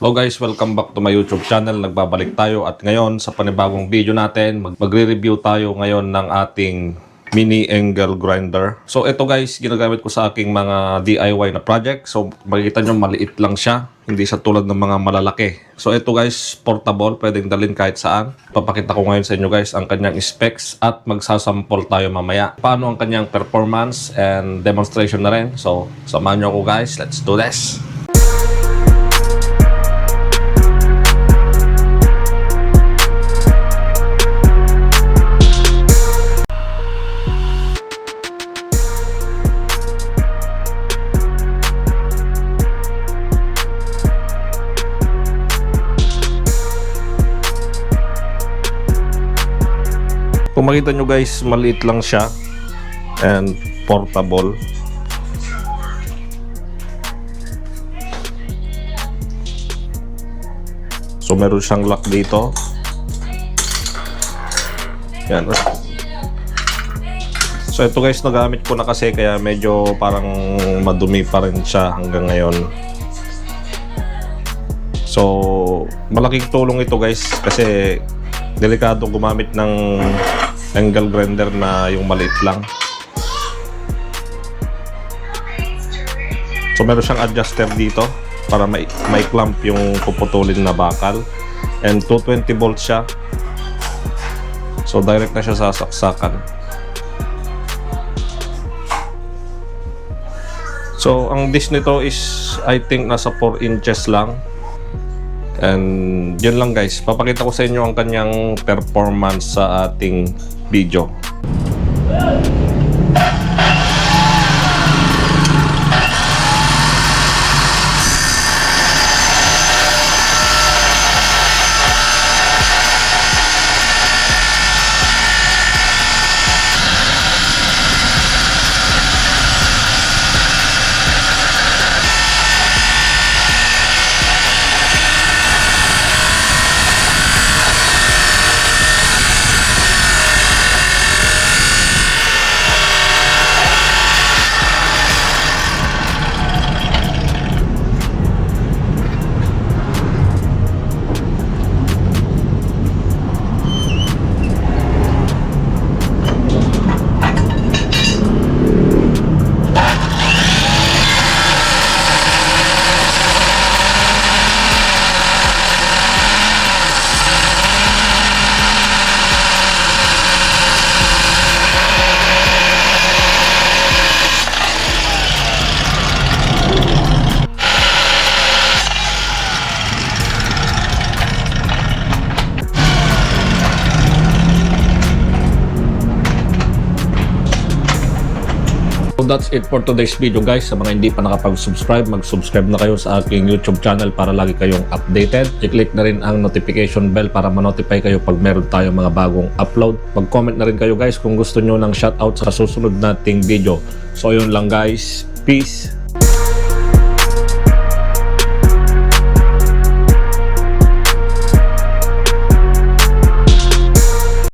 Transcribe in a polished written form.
Hello guys, welcome back to my YouTube channel. Nagbabalik tayo at ngayon sa panibagong video natin, magre-review tayo ngayon ng ating mini angle grinder. So ito guys, ginagamit ko sa aking mga DIY na project. So makikita nyo maliit lang siya, hindi siya tulad ng mga malalaki. So ito guys, portable, pwedeng dalhin kahit saan. Papakita ko ngayon sa inyo guys ang kanyang specs at magsasample tayo mamaya. Paano ang kanyang performance and demonstration na rin. So samahan nyo ako guys, let's do this! Kung makita nyo guys, maliit lang siya and portable. So meron siyang lock dito. Yan. So ito guys, nagamit ko na kasi kaya medyo parang madumi pa rin siya hanggang ngayon. So malaking tulong ito guys kasi delikado gumamit ng angle grinder na yung maliit lang. So meron siyang adjuster dito para may clamp yung puputulin na bakal, and 220 volts siya. So direct na siya sa saksakan. So ang dish nito is I think nasa 4 inches lang. And yun lang guys, papakita ko sa inyo ang kanyang performance sa ating video. So that's it for today's video guys. Sa mga hindi pa nakapag-subscribe, mag-subscribe na kayo sa aking YouTube channel para lagi kayong updated. I-click na rin ang notification bell para ma-notify kayo pag meron tayong mga bagong upload. Mag-comment na rin kayo guys kung gusto nyo ng shoutout sa susunod nating video. So yun lang guys. Peace!